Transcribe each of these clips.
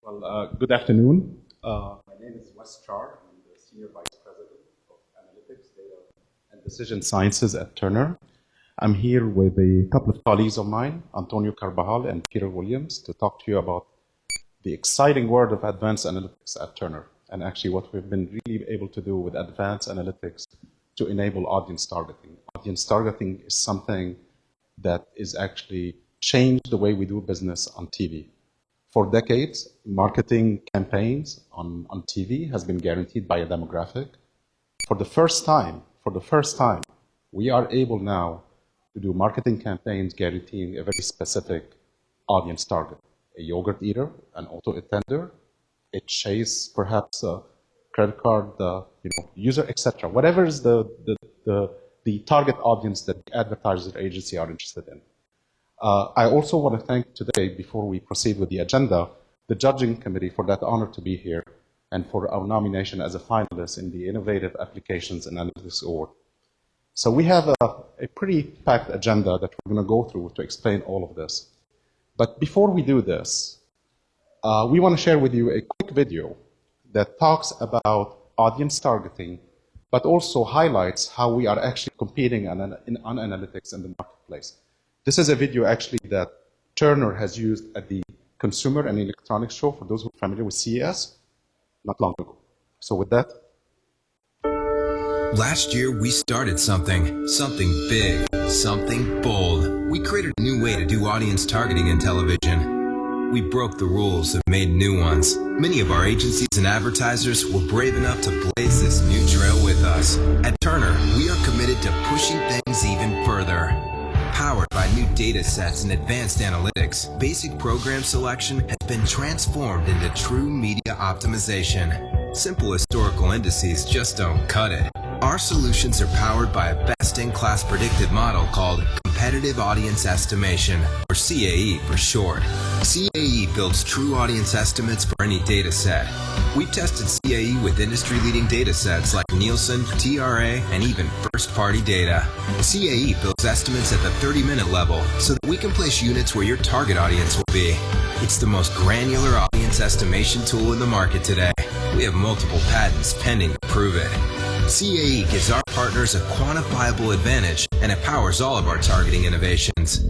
Good afternoon. My name is Wes Char. I'm the Senior Vice President of Analytics, Data, and Decision Sciences at Turner. I'm here with a couple of colleagues of mine, Antonio Carbajal and Peter Williams, to talk to you about the exciting world of advanced analytics at Turner, and actually what we've been really able to do with advanced analytics to enable audience targeting. Audience targeting is something that is actually changed the way we do business on TV. For decades, marketing campaigns on TV has been guaranteed by a demographic. For the first time, we are able now to do marketing campaigns guaranteeing a very specific audience target. A yogurt eater, an auto attender, a chase, perhaps a credit card user, etc. Whatever is the target audience that the advertiser agency are interested in. I also want to thank today, before we proceed with the agenda, the judging committee for that honor to be here and for our nomination as a finalist in the Innovative Applications and Analytics Award. So we have a pretty packed agenda that we're going to go through to explain all of this. But before we do this, we want to share with you a quick video that talks about audience targeting, but also highlights how we are actually competing on analytics in the marketplace. This is a video actually that Turner has used at the Consumer and Electronics Show, for those who are familiar with CES, not long ago. So with that. Last year, we started something big, something bold. We created a new way to do audience targeting in television. We broke the rules and made new ones. Many of our agencies and advertisers were brave enough to blaze this new trail with us. At Turner, we are committed to pushing things even further. Powered by new data sets and advanced analytics, basic program selection has been transformed into true media optimization. Simple historical indices just don't cut it. Our solutions are powered by a best-in-class predictive model called Competitive Audience Estimation, or CAE for short. CAE builds true audience estimates for any data set. We've tested CAE with industry-leading data sets like Nielsen, TRA, and even first-party data. CAE builds estimates at the 30-minute level so that we can place units where your target audience will be. It's the most granular audience estimation tool in the market today. We have multiple patents pending to prove it. CAE gives our partners a quantifiable advantage, and it powers all of our targeting innovations.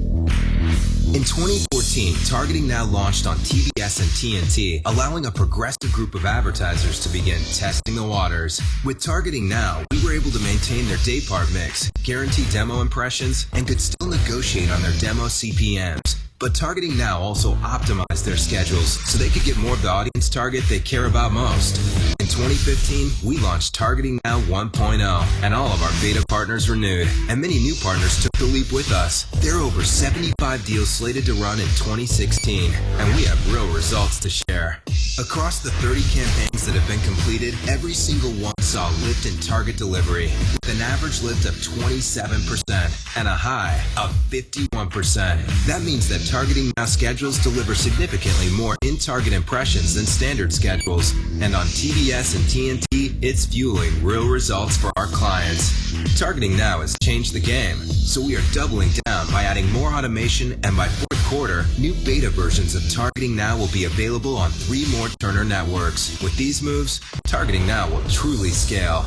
In 2014, TargetingNOW launched on TBS and TNT, allowing a progressive group of advertisers to begin testing the waters. With TargetingNOW, we were able to maintain their daypart mix, guarantee demo impressions, and could still negotiate on their demo CPMs. But TargetingNOW also optimized their schedules so they could get more of the audience target they care about most. In 2015, we launched TargetingNOW 1.0, and all of our beta partners renewed, and many new partners took the leap with us. There are over 75 deals slated to run in 2016, and we have real results to share. Across the 30 campaigns that have been completed, every single one saw a lift in target delivery, with an average lift of 27% and a high of 51%. That means that TargetingNOW schedules deliver significantly more in-target impressions than standard schedules, and on TBS and TNT, it's fueling real results for our clients. TargetingNOW has changed the game, so we are doubling down by adding more automation, and by fourth quarter, new beta versions of TargetingNOW will be available on 3 more Turner networks. With these moves, TargetingNOW will truly scale.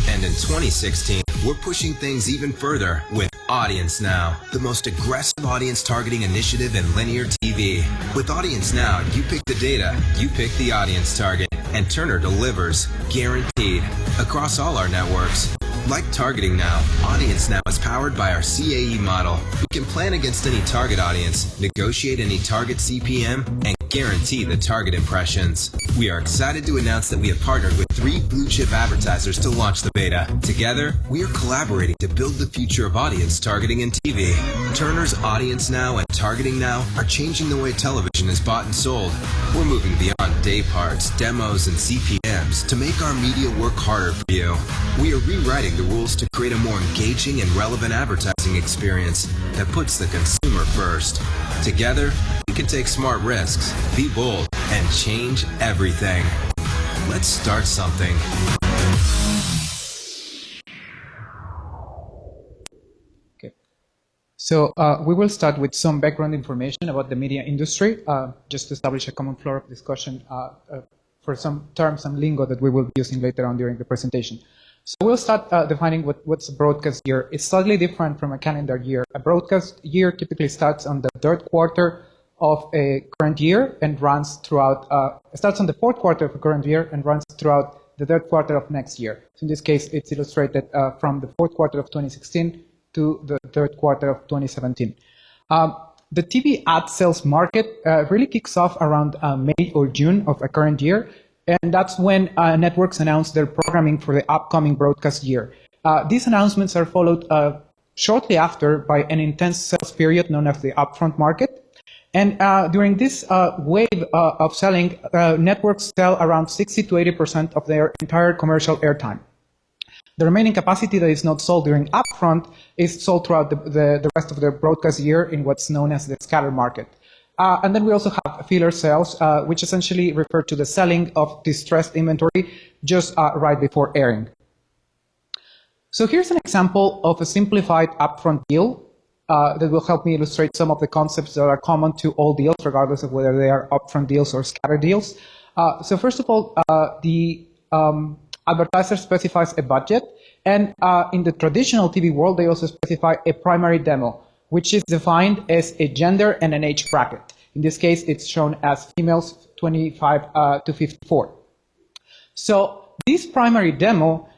And in 2016, we're pushing things even further with AudienceNOW, the most aggressive audience targeting initiative in linear TV. With AudienceNOW, you pick the data, you pick the audience target, and Turner delivers, guaranteed, across all our networks. Like TargetingNOW, AudienceNOW is powered by our CAE model. We can plan against any target audience, negotiate any target CPM, and guarantee the target impressions. We are excited to announce that we have partnered with 3 blue-chip advertisers to launch the beta. Together, we are collaborating to build the future of audience targeting in TV. Turner's AudienceNOW and TargetingNOW are changing the way television is bought and sold. We're moving beyond day parts, demos, and CPMs to make our media work harder for you. We are rewriting the rules to create a more engaging and relevant advertising experience that puts the consumer first. Together, we can take smart risks, be bold, and change everything. Let's start something. Okay. So we will start with some background information about the media industry, just to establish a common floor of discussion for some terms and lingo that we will be using later on during the presentation. So we'll start defining what's a broadcast year. It's slightly different from a calendar year. A broadcast year typically starts on the third quarter of a current year and runs throughout, starts on the fourth quarter of a current year and runs throughout the third quarter of next year. So in this case, it's illustrated from the fourth quarter of 2016 to the third quarter of 2017. The TV ad sales market really kicks off around May or June of a current year, and that's when networks announce their programming for the upcoming broadcast year. These announcements are followed shortly after by an intense sales period known as the Upfront market. And during this wave of selling, networks sell around 60 to 80% of their entire commercial airtime. The remaining capacity that is not sold during Upfront is sold throughout the rest of the broadcast year in what's known as the scatter market. And then we also have filler sales, which essentially refer to the selling of distressed inventory just right before airing. So here's an example of a simplified Upfront deal that will help me illustrate some of the concepts that are common to all deals, regardless of whether they are Upfront deals or scatter deals. So first of all, the advertiser specifies a budget, and in the traditional TV world, they also specify a primary demo, which is defined as a gender and an age bracket. In this case, it's shown as females 25 to 54. So this primary demo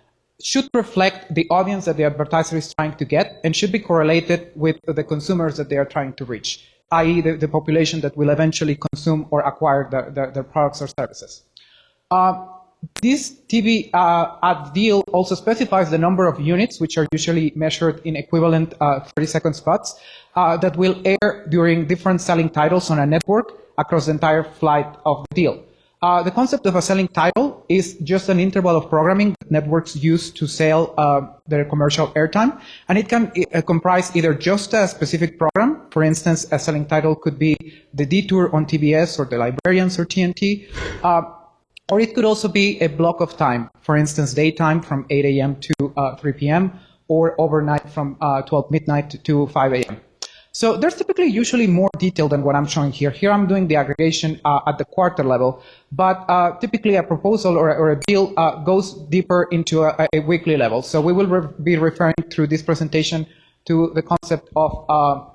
should reflect the audience that the advertiser is trying to get and should be correlated with the consumers that they are trying to reach, i.e. the population that will eventually consume or acquire their products or services. This TV ad deal also specifies the number of units, which are usually measured in equivalent 30-second spots, that will air during different selling titles on a network across the entire flight of the deal. The concept of a selling title is just an interval of programming that networks use to sell their commercial airtime, and it can comprise either just a specific program. For instance, a selling title could be The Detour on TBS or The Librarians or TNT, or it could also be a block of time, for instance, daytime from 8 a.m. to 3 p.m. or overnight from 12 midnight to 5 a.m. So there's typically usually more detail than what I'm showing here. Here I'm doing the aggregation at the quarter level, but typically a proposal or a deal goes deeper into a weekly level. So we will be referring through this presentation to the concept of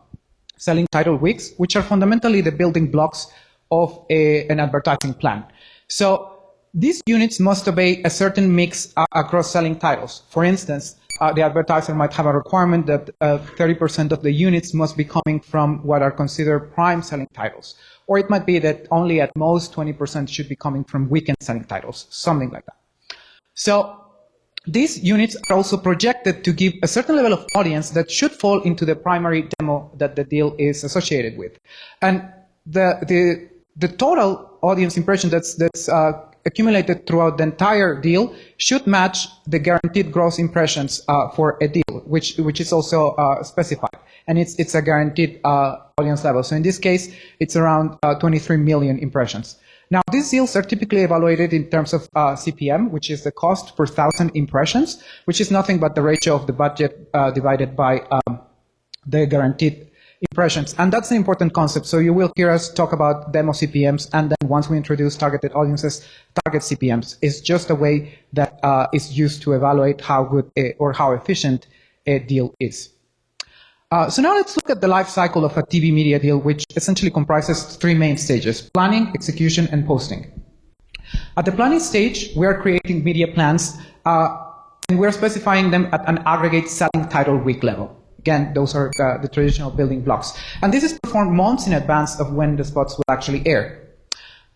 selling title weeks, which are fundamentally the building blocks of an advertising plan. So these units must obey a certain mix across selling titles. For instance, the advertiser might have a requirement that 30% of the units must be coming from what are considered prime selling titles. Or it might be that only at most 20% should be coming from weekend selling titles, something like that. So these units are also projected to give a certain level of audience that should fall into the primary demo that the deal is associated with. And the total audience impression that's accumulated throughout the entire deal should match the guaranteed gross impressions for a deal, which is also specified, and it's a guaranteed audience level. So in this case, it's around 23 million impressions. Now, these deals are typically evaluated in terms of CPM, which is the cost per 1,000 impressions, which is nothing but the ratio of the budget divided by the guaranteed impressions. And that's an important concept. So you will hear us talk about demo CPMs, and then once we introduce targeted audiences, target CPMs is just a way that is used to evaluate how good or how efficient a deal is. So now let's look at the life cycle of a TV media deal, which essentially comprises three main stages: planning, execution, and posting. At the planning stage, we are creating media plans, and we're specifying them at an aggregate selling title week level. Again, those are the traditional building blocks. And this is performed months in advance of when the spots will actually air.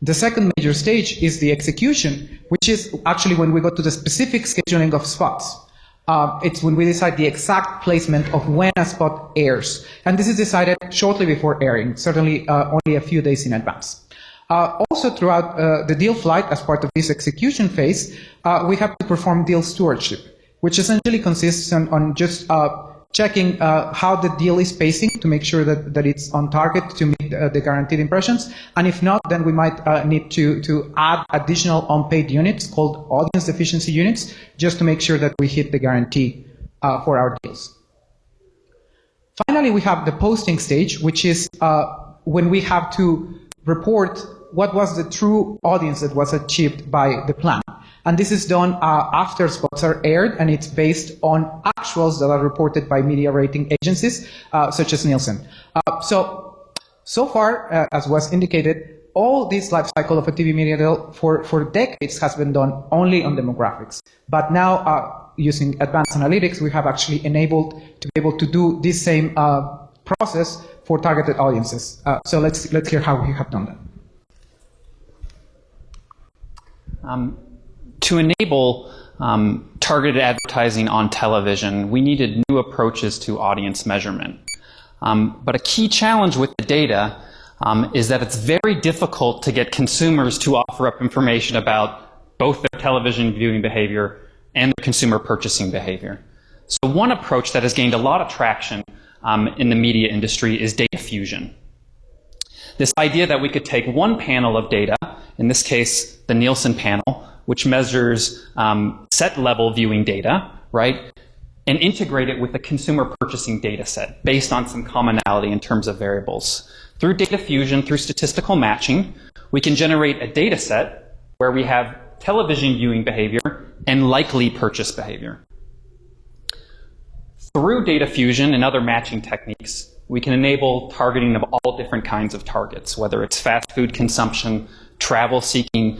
The second major stage is the execution, which is actually when we go to the specific scheduling of spots. It's when we decide the exact placement of when a spot airs. And this is decided shortly before airing, certainly only a few days in advance. Also throughout the deal flight, as part of this execution phase, we have to perform deal stewardship, which essentially consists on just checking how the deal is pacing to make sure that it's on target to meet the guaranteed impressions. And if not, then we might need to add additional unpaid units called audience efficiency units, just to make sure that we hit the guarantee for our deals. Finally, we have the posting stage, which is when we have to report what was the true audience that was achieved by the plan. And this is done after spots are aired, and it's based on actuals that are reported by media rating agencies, such as Nielsen. So far, as was indicated, all this life cycle of a TV media deal for decades has been done only on demographics. But now, using advanced analytics, we have actually enabled to be able to do this same process for targeted audiences. So let's hear how we have done that. To enable targeted advertising on television, we needed new approaches to audience measurement. But a key challenge with the data is that it's very difficult to get consumers to offer up information about both their television viewing behavior and their consumer purchasing behavior. So one approach that has gained a lot of traction in the media industry is data fusion. This idea that we could take one panel of data, in this case the Nielsen panel, which measures set-level viewing data, right, and integrate it with the consumer purchasing data set based on some commonality in terms of variables. Through data fusion, through statistical matching, we can generate a data set where we have television viewing behavior and likely purchase behavior. Through data fusion and other matching techniques, we can enable targeting of all different kinds of targets, whether it's fast food consumption, travel-seeking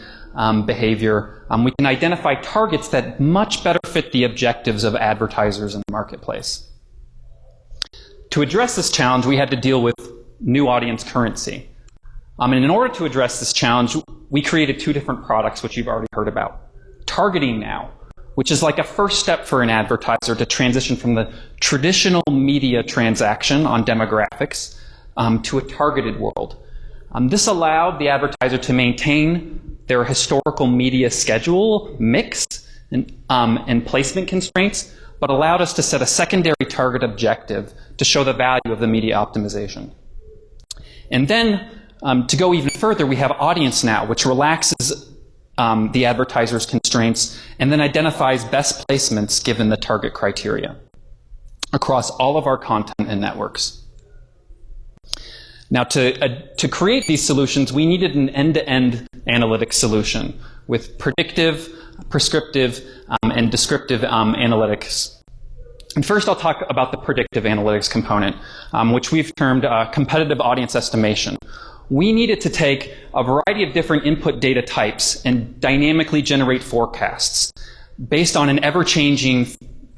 behavior. We can identify targets that much better fit the objectives of advertisers in the marketplace. To address this challenge, we had to deal with new audience currency. And in order to address this challenge, we created two different products, which you've already heard about. TargetingNOW, which is like a first step for an advertiser to transition from the traditional media transaction on demographics to a targeted world. This allowed the advertiser to maintain their historical media schedule mix and placement constraints, but allowed us to set a secondary target objective to show the value of the media optimization. And then, to go even further, we have AudienceNOW, which relaxes the advertiser's constraints and then identifies best placements given the target criteria across all of our content and networks. Now, to create these solutions, we needed an end-to-end analytics solution with predictive, prescriptive, and descriptive analytics. And first, I'll talk about the predictive analytics component, which we've termed competitive audience estimation. We needed to take a variety of different input data types and dynamically generate forecasts based on an ever-changing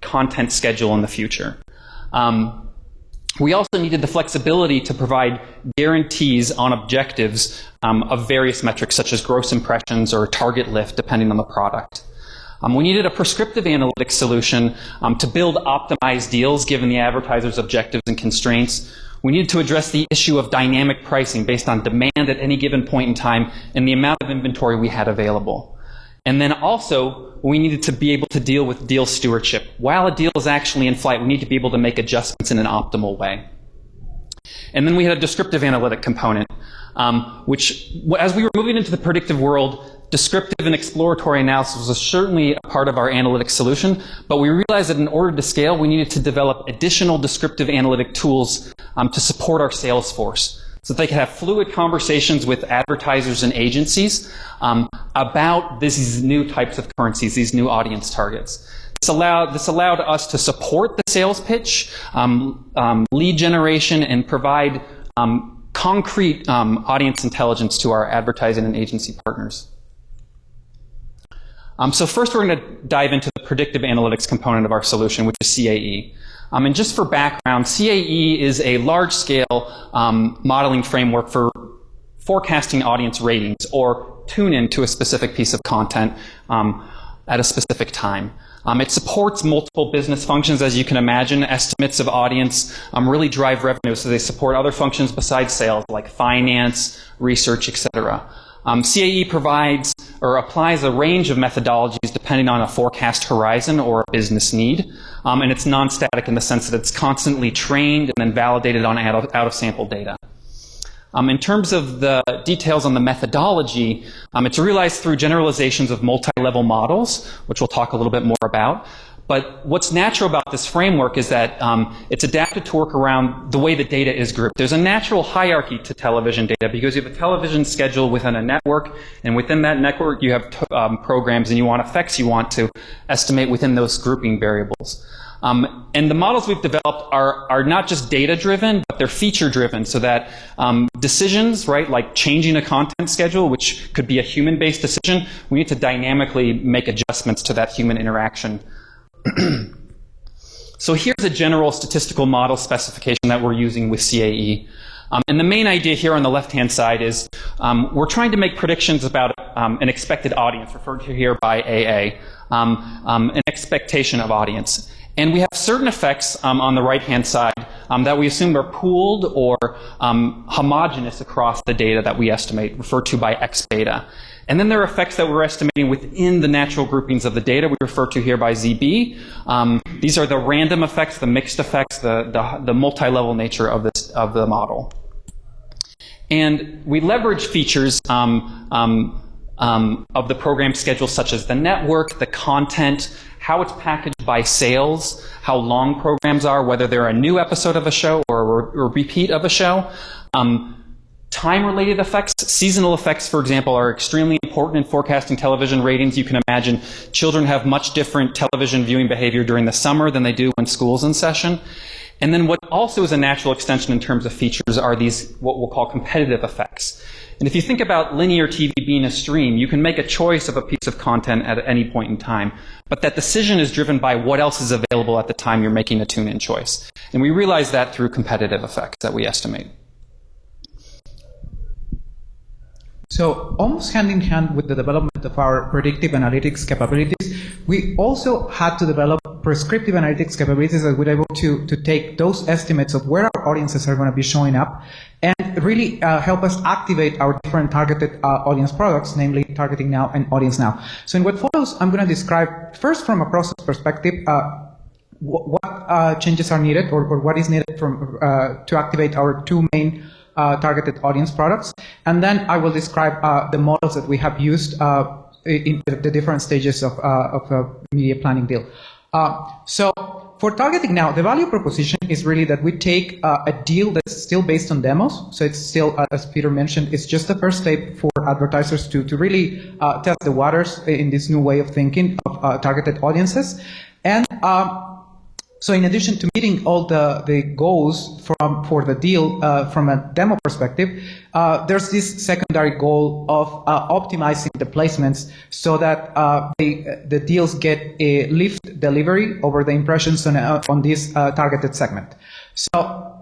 content schedule in the future. We also needed the flexibility to provide guarantees on objectives of various metrics such as gross impressions or target lift depending on the product. We needed a prescriptive analytics solution to build optimized deals given the advertiser's objectives and constraints. We needed to address the issue of dynamic pricing based on demand at any given point in time and the amount of inventory we had available. And then also, we needed to be able to deal with deal stewardship. While a deal is actually in flight, we need to be able to make adjustments in an optimal way. And then we had a descriptive analytic component, which, as we were moving into the predictive world, descriptive and exploratory analysis was certainly a part of our analytics solution, but we realized that in order to scale, we needed to develop additional descriptive analytic tools to support our sales force, so that they could have fluid conversations with advertisers and agencies about these new types of currencies, these new audience targets. This allowed us to support the sales pitch, lead generation, and provide concrete audience intelligence to our advertising and agency partners. So first we're going to dive into the predictive analytics component of our solution, which is CAE. And just for background, CAE is a large-scale modeling framework for forecasting audience ratings or tune-in to a specific piece of content at a specific time. It supports multiple business functions, as you can imagine. Estimates of audience really drive revenue, so they support other functions besides sales, like finance, research, etc. CAE provides or applies a range of methodologies depending on a forecast horizon or a business need. And it's non-static in the sense that it's constantly trained and then validated on out-of-sample data. In terms of the details on the methodology, it's realized through generalizations of multi-level models, which we'll talk a little bit more about. But what's natural about this framework is that it's adapted to work around the way the data is grouped. There's a natural hierarchy to television data because you have a television schedule within a network, and within that network you have programs and you want effects you want to estimate within those grouping variables. And the models we've developed are not just data-driven, but they're feature-driven, so that decisions, right, like changing a content schedule, which could be a human-based decision, we need to dynamically make adjustments to that human interaction. So here's a general statistical model specification that we're using with CAE. And the main idea here on the left-hand side is we're trying to make predictions about an expected audience, referred to here by AA, an expectation of audience. And we have certain effects on the right-hand side that we assume are pooled or homogeneous across the data that we estimate, referred to by X beta. And then there are effects that we're estimating within the natural groupings of the data we refer to here by ZB. These are the random effects, the mixed effects, the multi-level nature of the model. And we leverage features of the program schedule, such as the network, the content, how it's packaged by sales, how long programs are, whether they're a new episode of a show or a repeat of a show. Time-related effects, seasonal effects, for example, are extremely important in forecasting television ratings. You can imagine children have much different television viewing behavior during the summer than they do when school's in session. And then what also is a natural extension in terms of features are these, what we'll call competitive effects. And if you think about linear TV being a stream, you can make a choice of a piece of content at any point in time. But that decision is driven by what else is available at the time you're making a tune-in choice. And we realize that through competitive effects that we estimate. So almost hand in hand with the development of our predictive analytics capabilities, we also had to develop prescriptive analytics capabilities that were able to take those estimates of where our audiences are going to be showing up and really help us activate our different targeted audience products, namely TargetingNOW and AudienceNOW. So in what follows, I'm going to describe first from a process perspective what changes are needed or what is needed to activate our two main targeted audience products, and then I will describe the models that we have used in the different stages of a media planning deal. So for TargetingNOW, the value proposition is really that we take a deal that's still based on demos. So it's still, as Peter mentioned, it's just the first step for advertisers to really test the waters in this new way of thinking of targeted audiences. And so in addition to meeting all the goals for the deal from a demo perspective, there's this secondary goal of optimizing the placements so that the deals get a lift delivery over the impressions on this targeted segment. So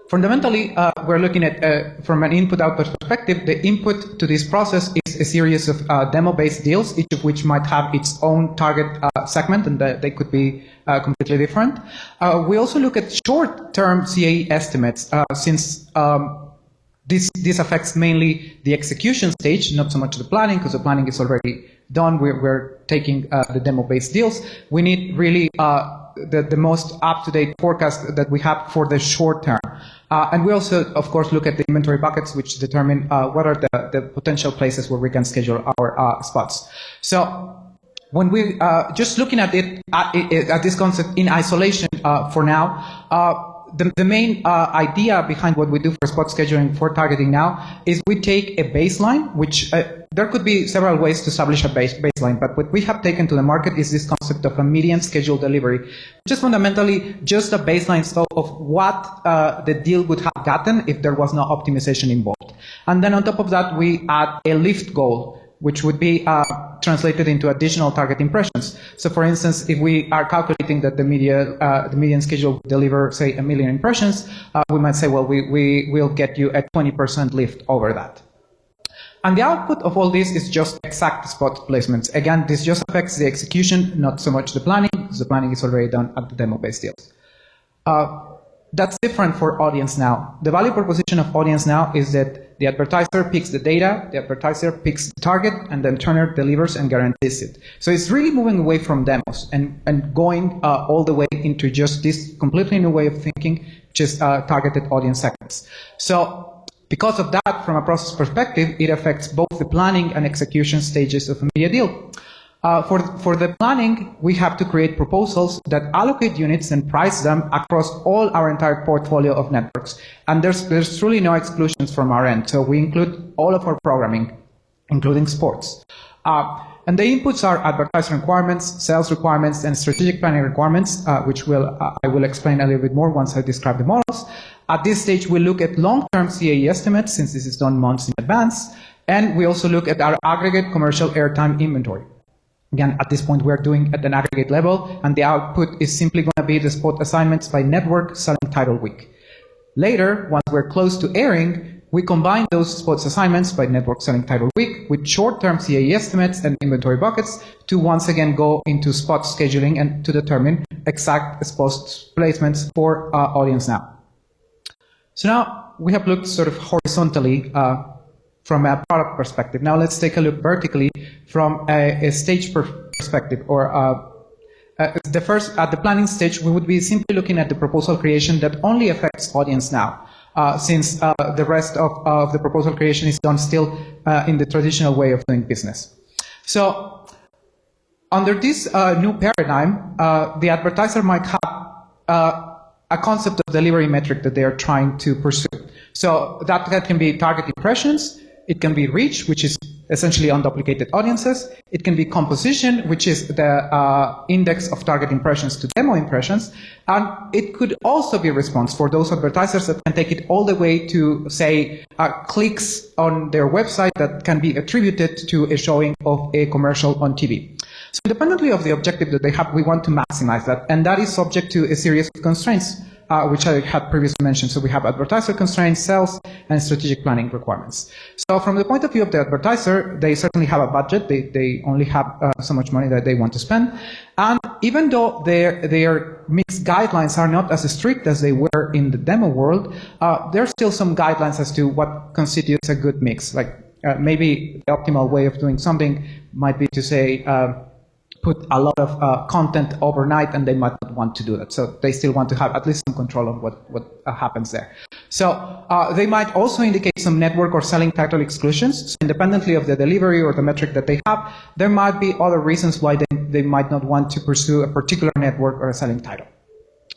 fundamentally, we're looking at, from an input-output perspective, the input to this process is a series of demo-based deals, each of which might have its own target segment, and they could be completely different. We also look at short-term CAE estimates, since this affects mainly the execution stage, not so much the planning, because the planning is already done. We're taking the demo-based deals. We need really the most up-to-date forecast that we have for the short term. And we also, of course, look at the inventory buckets, which determine what are the potential places where we can schedule our spots. So when we just looking at it at this concept in isolation for now, the main idea behind what we do for spot scheduling for TargetingNOW is we take a baseline, which there could be several ways to establish a baseline, but what we have taken to the market is this concept of a median schedule delivery, which is fundamentally just a baseline of what the deal would have gotten if there was no optimization involved. And then on top of that, we add a lift goal, which would be translated into additional target impressions. So for instance, if we are calculating that the median schedule will deliver, say, 1 million impressions, we might say, well, we will get you a 20% lift over that. And the output of all this is just exact spot placements. Again, this just affects the execution, not so much the planning, because the planning is already done at the demo-based deals. That's different for AudienceNOW. The value proposition of AudienceNOW is that the advertiser picks the data, the advertiser picks the target, and then Turner delivers and guarantees it. So it's really moving away from demos and going all the way into just this completely new way of thinking, which is targeted audience segments. So because of that, from a process perspective, it affects both the planning and execution stages of a media deal. For the planning, we have to create proposals that allocate units and price them across all our entire portfolio of networks. And there's truly no exclusions from our end. So we include all of our programming, including sports. And the inputs are advertiser requirements, sales requirements, and strategic planning requirements, which I will explain a little bit more once I describe the models. At this stage, we look at long-term CAE estimates, since this is done months in advance, and we also look at our aggregate commercial airtime inventory. Again, at this point, we're doing at an aggregate level, and the output is simply going to be the spot assignments by network selling title week. Later, once we're close to airing, we combine those spots assignments by network selling title week with short-term CAE estimates and inventory buckets to once again go into spot scheduling and to determine exact spot placements for AudienceNOW. So now we have looked sort of horizontally from a product perspective. Now let's take a look vertically from a stage perspective, or at the planning stage, we would be simply looking at the proposal creation that only affects AudienceNOW, since the rest of the proposal creation is done still in the traditional way of doing business. So under this new paradigm, the advertiser might have a concept of delivery metric that they are trying to pursue. So that can be target impressions, it can be reach, which is essentially unduplicated audiences, it can be composition, which is the index of target impressions to demo impressions, and it could also be response for those advertisers that can take it all the way to, say, clicks on their website that can be attributed to a showing of a commercial on TV. So independently of the objective that they have, we want to maximize that, and that is subject to a series of constraints, which I had previously mentioned. So we have advertiser constraints, sales, and strategic planning requirements. So from the point of view of the advertiser, they certainly have a budget. They only have so much money that they want to spend. And even though their mixed guidelines are not as strict as they were in the demo world, there are still some guidelines as to what constitutes a good mix. Like maybe the optimal way of doing something might be to say, put a lot of content overnight, and they might not want to do that. So they still want to have at least some control on what happens there. So they might also indicate some network or selling title exclusions. So independently of the delivery or the metric that they have, there might be other reasons why they might not want to pursue a particular network or a selling title.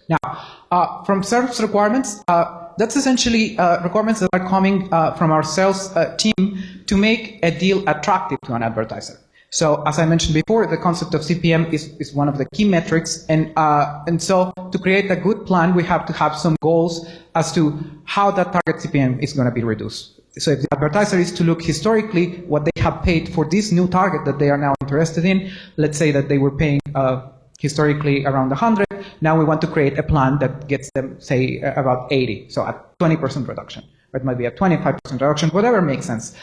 Now, from service requirements, that's essentially requirements that are coming from our sales team to make a deal attractive to an advertiser. So, as I mentioned before, the concept of CPM is one of the key metrics, and so to create a good plan, we have to have some goals as to how that target CPM is going to be reduced. So, if the advertiser is to look historically what they have paid for this new target that they are now interested in, let's say that they were paying historically around 100, now we want to create a plan that gets them, say, about 80, so a 20% reduction, or it might be a 25% reduction, whatever makes sense.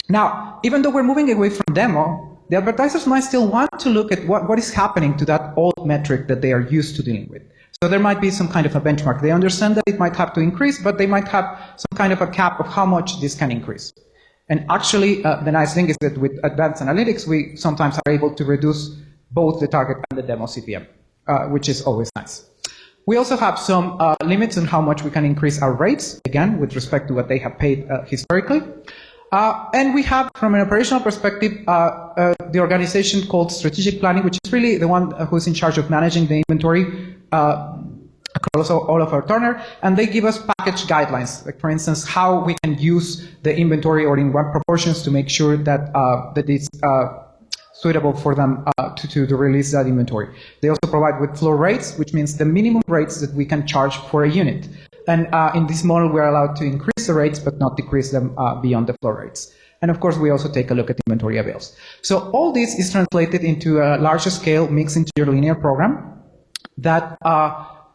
Now, even though we're moving away from demo, the advertisers might still want to look at what is happening to that old metric that they are used to dealing with. So there might be some kind of a benchmark. They understand that it might have to increase, but they might have some kind of a cap of how much this can increase. And actually, the nice thing is that with advanced analytics, we sometimes are able to reduce both the target and the demo CPM, which is always nice. We also have some limits on how much we can increase our rates, again, with respect to what they have paid historically. And we have, from an operational perspective, the organization called Strategic Planning, which is really the one who's in charge of managing the inventory across all of our turner, and they give us package guidelines, like for instance, how we can use the inventory or in what proportions to make sure that that it's suitable for them to release that inventory. They also provide with floor rates, which means the minimum rates that we can charge for a unit. And in this model, we're allowed to increase the rates, but not decrease them beyond the floor rates. And of course, we also take a look at inventory avails. So all this is translated into a larger scale mixed integer linear program that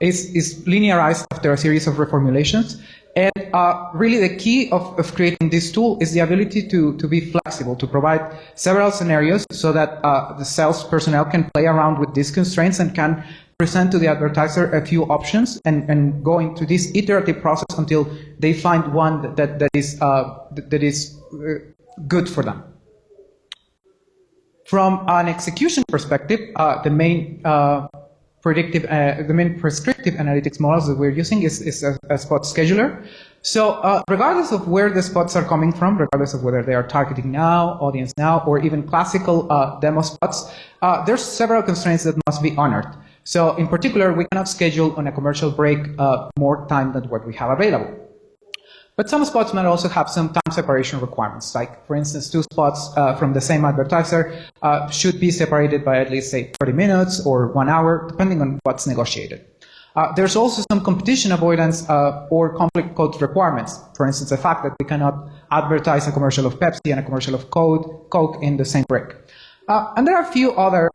is linearized after a series of reformulations. And really the key of creating this tool is the ability to be flexible, to provide several scenarios so that the sales personnel can play around with these constraints and can present to the advertiser a few options and go into this iterative process until they find one that is good for them. From an execution perspective, the main prescriptive analytics models that we're using is a spot scheduler. So regardless of where the spots are coming from, regardless of whether they are targeting now, audience now, or even classical demo spots, there's several constraints that must be honored. So in particular, we cannot schedule on a commercial break more time than what we have available. But some spots might also have some time separation requirements. Like, for instance, 2 spots from the same advertiser should be separated by at least, say, 30 minutes or 1 hour, depending on what's negotiated. There's also some competition avoidance or conflict code requirements. For instance, the fact that we cannot advertise a commercial of Pepsi and a commercial of Coke in the same break. And there are a few other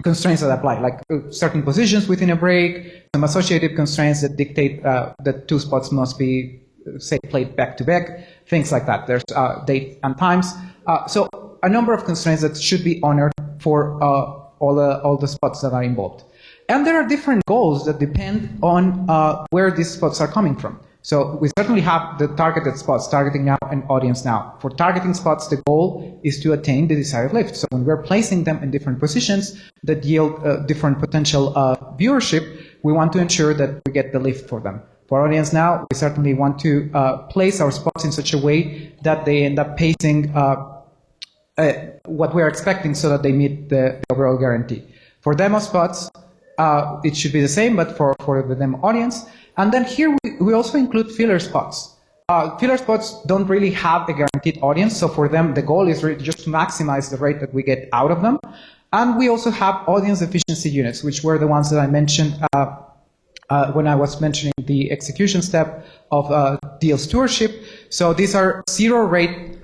constraints that apply, like certain positions within a break, some associated constraints that dictate that 2 spots must be, say, played back to back, things like that. There's date and times. So a number of constraints that should be honored for all the spots that are involved. And there are different goals that depend on where these spots are coming from. So we certainly have the targeted spots, Targeting Now and Audience Now. For targeting spots, the goal is to attain the desired lift. So when we're placing them in different positions that yield different potential viewership, we want to ensure that we get the lift for them. For Audience Now, we certainly want to place our spots in such a way that they end up pacing what we're expecting so that they meet the overall guarantee. For demo spots, it should be the same, but for the demo audience. And then here we also include filler spots. Filler spots don't really have a guaranteed audience, so for them the goal is really just to maximize the rate that we get out of them. And we also have audience efficiency units, which were the ones that I mentioned when I was mentioning the execution step of deal stewardship. So these are zero rate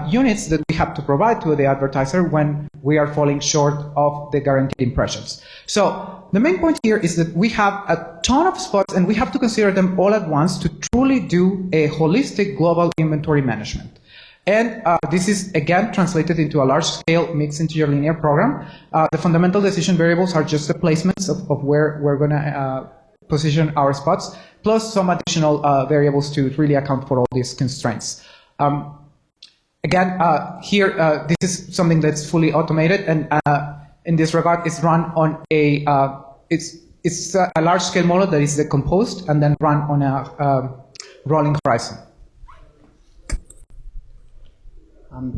units that we have to provide to the advertiser when we are falling short of the guaranteed impressions. So the main point here is that we have a ton of spots and we have to consider them all at once to truly do a holistic global inventory management. And this is, again, translated into a large-scale mixed integer linear program. The fundamental decision variables are just the placements of where we're going to position our spots, plus some additional variables to really account for all these constraints. Again, here, this is something that's fully automated, and in this regard, it's run on a it's a large-scale model that is decomposed and then run on a rolling horizon.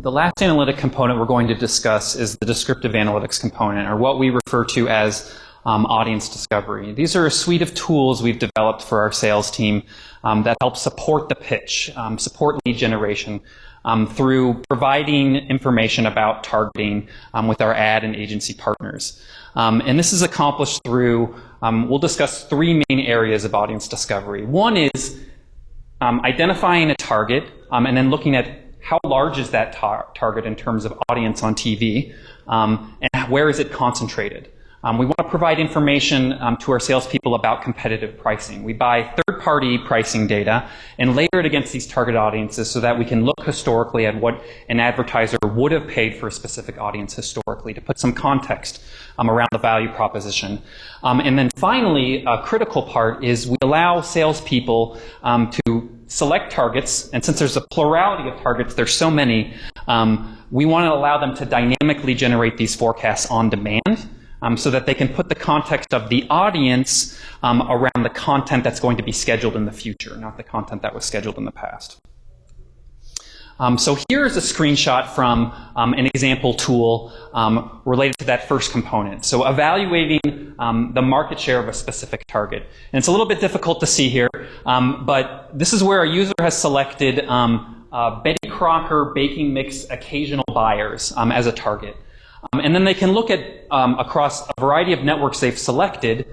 The last analytic component we're going to discuss is the descriptive analytics component, or what we refer to as audience discovery. These are a suite of tools we've developed for our sales team that help support the pitch, support lead generation through providing information about targeting with our ad and agency partners. And this is accomplished through, we'll discuss 3 main areas of audience discovery. One is identifying a target and then looking at how large is that target in terms of audience on TV, and where is it concentrated. We want to provide information to our salespeople about competitive pricing. We buy third-party pricing data and layer it against these target audiences so that we can look historically at what an advertiser would have paid for a specific audience historically to put some context around the value proposition. And then finally, a critical part is we allow salespeople to select targets, and since there's a plurality of targets, there's so many, we want to allow them to dynamically generate these forecasts on demand. So that they can put the context of the audience around the content that's going to be scheduled in the future, not the content that was scheduled in the past. So here's a screenshot from an example tool related to that first component. So evaluating the market share of a specific target. And it's a little bit difficult to see here, but this is where a user has selected Betty Crocker baking mix occasional buyers as a target. And then they can look at, across a variety of networks they've selected,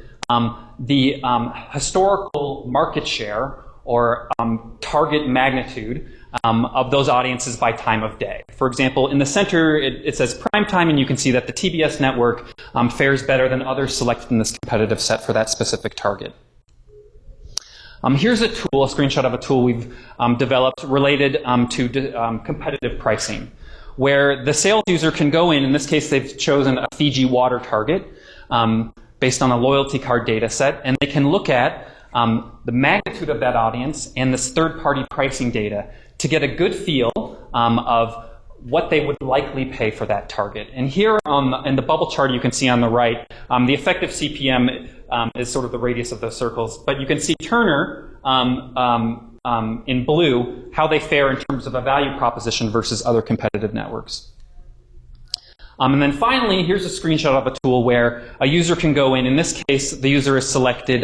the historical market share or target magnitude of those audiences by time of day. For example, in the center, it says prime time, and you can see that the TBS network fares better than others selected in this competitive set for that specific target. Here's a tool, a screenshot of a tool we've developed related to competitive pricing, where the sales user can go in this case they've chosen a Fiji water target based on a loyalty card data set, and they can look at the magnitude of that audience and this third-party pricing data to get a good feel of what they would likely pay for that target. And here in the bubble chart you can see on the right, the effective CPM is sort of the radius of those circles, but you can see Turner in blue, how they fare in terms of a value proposition versus other competitive networks. And then finally, here's a screenshot of a tool where a user can go in. In this case, the user has selected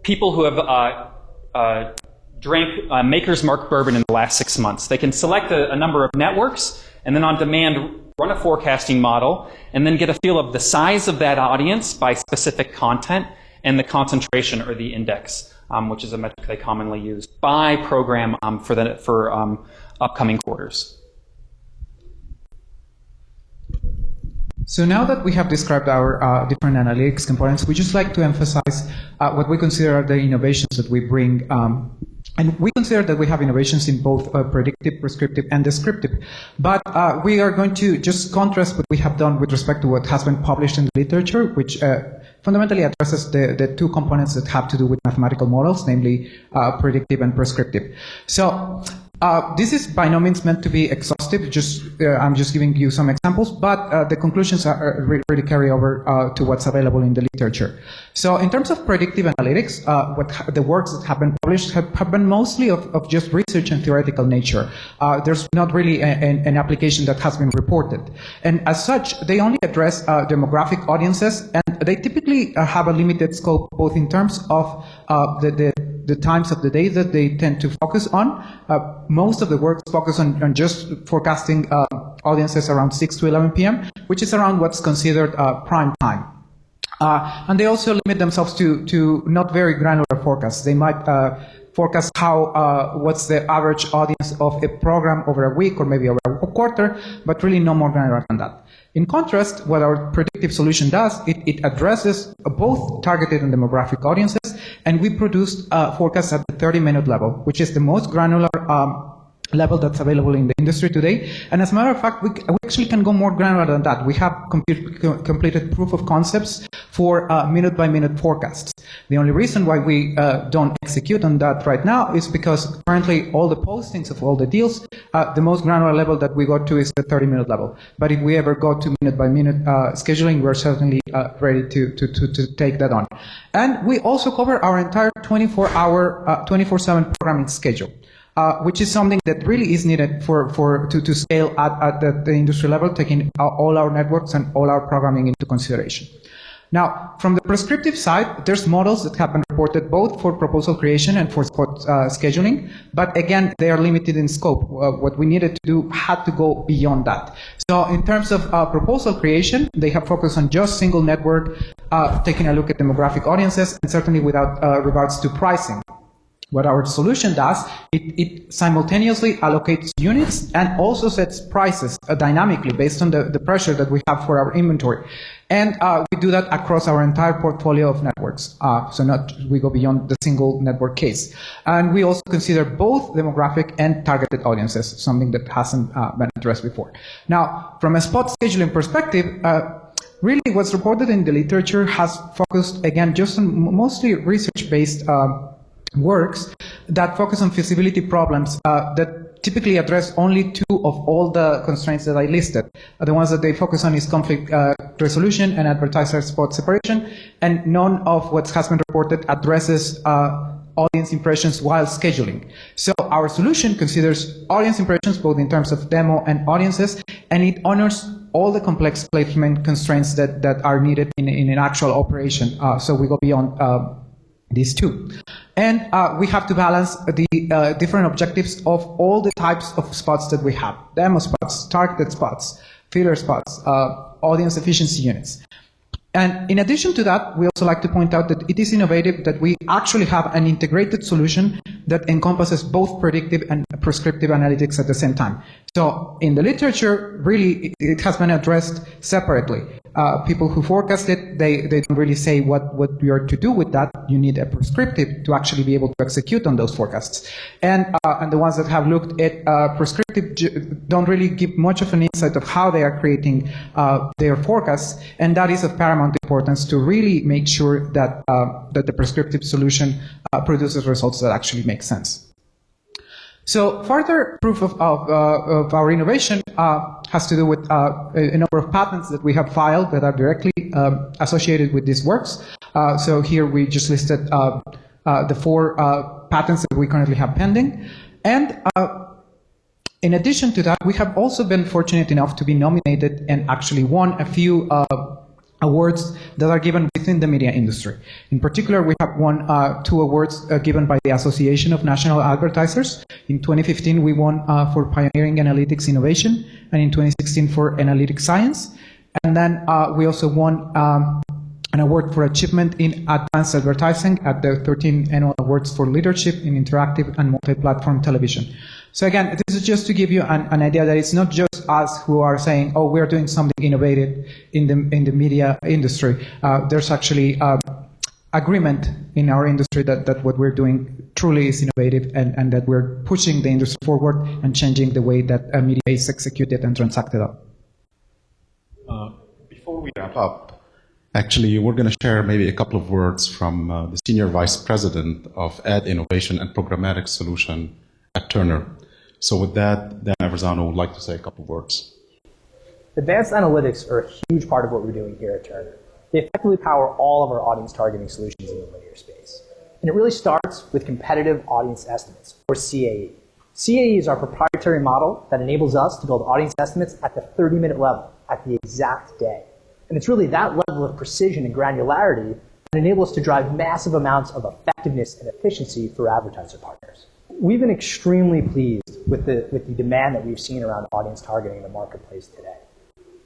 people who have drank Maker's Mark bourbon in the last 6 months. They can select a number of networks and then on demand run a forecasting model and then get a feel of the size of that audience by specific content and the concentration or the index, which is a metric they commonly use by program for upcoming quarters. So now that we have described our different analytics components, we just like to emphasize what we consider are the innovations that we bring. And we consider that we have innovations in both predictive, prescriptive, and descriptive. But we are going to just contrast what we have done with respect to what has been published in the literature, which fundamentally addresses the two components that have to do with mathematical models, namely predictive and prescriptive. So this is by no means meant to be exhaustive. I'm just giving you some examples, but the conclusions really carry over to what's available in the literature. So in terms of predictive analytics, the works that have been published have been mostly of just research and theoretical nature. There's not really an application that has been reported. And as such, they only address demographic audiences, and they typically have a limited scope, both in terms of the times of the day that they tend to focus on. Most of the works focus on just forecasting audiences around 6 to 11 p.m., which is around what's considered prime time. And they also limit themselves to not very granular forecasts. They might forecast what's the average audience of a program over a week or maybe over a quarter, but really no more granular than that. In contrast, what our predictive solution does, it addresses both targeted and demographic audiences, and we produced forecasts at the 30-minute level, which is the most granular level that's available in the industry today. And as a matter of fact, we actually can go more granular than that. We have completed proof of concepts for minute-by-minute forecasts. The only reason why we don't execute on that right now is because currently all the postings of all the deals, the most granular level that we go to is the 30-minute level. But if we ever go to minute-by-minute scheduling, we're certainly ready to take that on. And we also cover our entire 24-hour, 24/7 programming schedule. Which is something that really is needed to scale at the industry level, taking all our networks and all our programming into consideration. Now, from the prescriptive side, there's models that have been reported both for proposal creation and for spot scheduling, but again, they are limited in scope. What we needed to do had to go beyond that. So in terms of proposal creation, they have focused on just single network, taking a look at demographic audiences, and certainly without regards to pricing. What our solution does, it simultaneously allocates units and also sets prices dynamically based on the pressure that we have for our inventory. And we do that across our entire portfolio of networks. We go beyond the single network case. And we also consider both demographic and targeted audiences, something that hasn't been addressed before. Now, from a spot scheduling perspective, really what's reported in the literature has focused, again, just on mostly research-based works that focus on feasibility problems that typically address only two of all the constraints that I listed. The ones that they focus on is conflict resolution and advertiser spot separation, and none of what has been reported addresses audience impressions while scheduling. So our solution considers audience impressions both in terms of demo and audiences, and it honors all the complex placement constraints that are needed in an actual operation. So we go beyond these two. And we have to balance the different objectives of all the types of spots that we have. Demo spots, targeted spots, filler spots, audience efficiency units. And in addition to that, we also like to point out that it is innovative that we actually have an integrated solution that encompasses both predictive and prescriptive analytics at the same time. So in the literature, really, it has been addressed separately. People who forecast it, they don't really say what you are to do with that. You need a prescriptive to actually be able to execute on those forecasts. And the ones that have looked at prescriptive don't really give much of an insight of how they are creating their forecasts. And that is of paramount importance to really make sure that the prescriptive solution produces results that actually make sense. So further proof of our innovation has to do with a number of patents that we have filed that are directly associated with these works. So here we just listed the 4 patents that we currently have pending. And in addition to that, we have also been fortunate enough to be nominated and actually won a few awards that are given within the media industry. In particular, we have won 2 awards given by the Association of National Advertisers. In 2015, we won for Pioneering Analytics Innovation, and in 2016 for Analytics Science. And then we also won an award for achievement in advanced advertising at the 13th Annual Awards for Leadership in Interactive and Multi-Platform Television. So again, this is just to give you an idea that it's not just us who are saying, oh, we're doing something innovative in the media industry. There's actually agreement in our industry that what we're doing truly is innovative, and that we're pushing the industry forward and changing the way that media is executed and transacted out. Before we wrap up, actually, we're going to share maybe a couple of words from the Senior Vice President of Ad Innovation and Programmatic Solution at Turner. So with that, Dan Averzano would like to say a couple of words. Advanced analytics are a huge part of what we're doing here at Turner. They effectively power all of our audience targeting solutions in the linear space. And it really starts with competitive audience estimates, or CAE. CAE is our proprietary model that enables us to build audience estimates at the 30-minute level, at the exact day. And it's really that level of precision and granularity that enables us to drive massive amounts of effectiveness and efficiency for advertiser partners. We've been extremely pleased with the demand that we've seen around audience targeting in the marketplace today.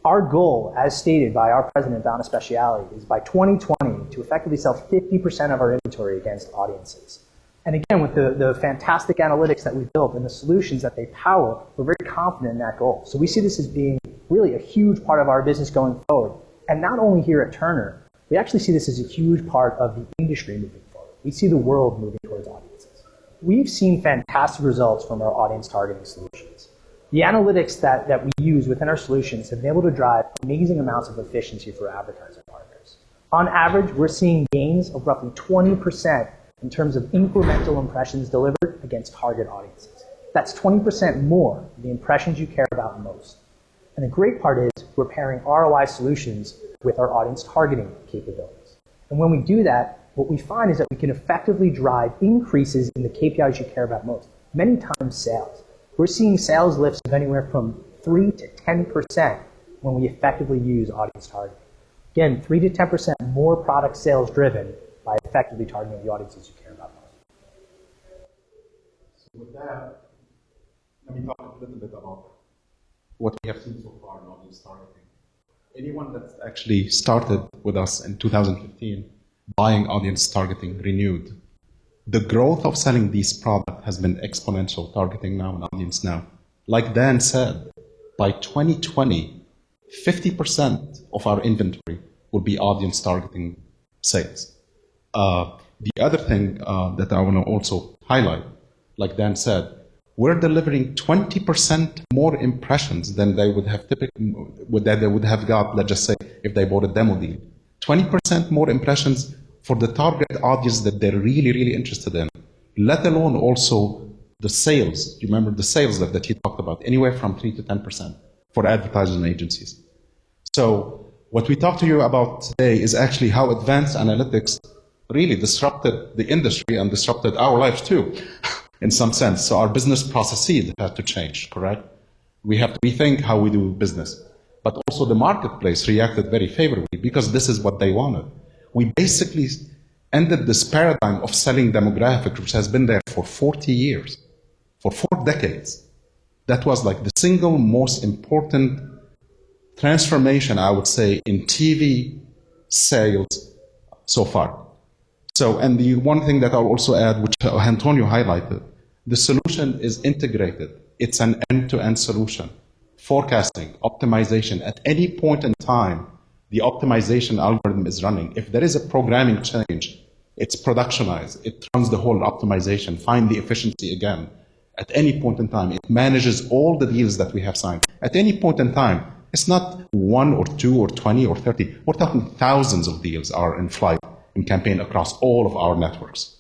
Our goal, as stated by our president, Donna Speciale, is by 2020 to effectively sell 50% of our inventory against audiences. And again, with the fantastic analytics that we've built and the solutions that they power, we're very confident in that goal. So we see this as being really a huge part of our business going forward. And not only here at Turner, we actually see this as a huge part of the industry moving forward. We see the world moving towards audiences. We've seen fantastic results from our audience targeting solutions. The analytics that we use within our solutions have been able to drive amazing amounts of efficiency for advertiser partners. On average, we're seeing gains of roughly 20% in terms of incremental impressions delivered against target audiences. That's 20% more of the impressions you care about most. And the great part is we're pairing ROI solutions with our audience targeting capabilities. And when we do that, what we find is that we can effectively drive increases in the KPIs you care about most, many times sales. We're seeing sales lifts of anywhere from 3 to 10% when we effectively use audience targeting. Again, 3 to 10% more product sales driven by effectively targeting the audiences you care about most. So with that, let me talk a little bit about what we have seen so far in audience targeting. Anyone that's actually started with us in 2015 buying audience targeting renewed, the growth of selling these products has been exponential, targeting now and audience now. Like Dan said, by 2020, 50% of our inventory will be audience targeting sales. The other thing that I want to also highlight, like Dan said, we're delivering 20% more impressions than they would have got, let's just say, if they bought a demo deal. 20% more impressions for the target audience that they're really, really interested in, let alone also the sales. You remember the sales that he talked about, anywhere from 3 to 10% for advertisers and agencies. So what we talked to you about today is actually how advanced analytics really disrupted the industry and disrupted our lives too, in some sense. So our business processes had to change, correct? We have to rethink how we do business. But also the marketplace reacted very favorably because this is what they wanted. We basically ended this paradigm of selling demographic, which has been there for 40 years, for 4 decades. That was like the single most important transformation, I would say, in TV sales so far. So, and the one thing that I'll also add, which Antonio highlighted, the solution is integrated. It's an end-to-end solution. Forecasting, optimization, at any point in time, the optimization algorithm is running. If there is a programming change, it's productionized. It runs the whole optimization, find the efficiency again. At any point in time, it manages all the deals that we have signed. At any point in time, it's not 1 or 2 or 20 or 30. We're talking thousands of deals are in flight, in campaign across all of our networks.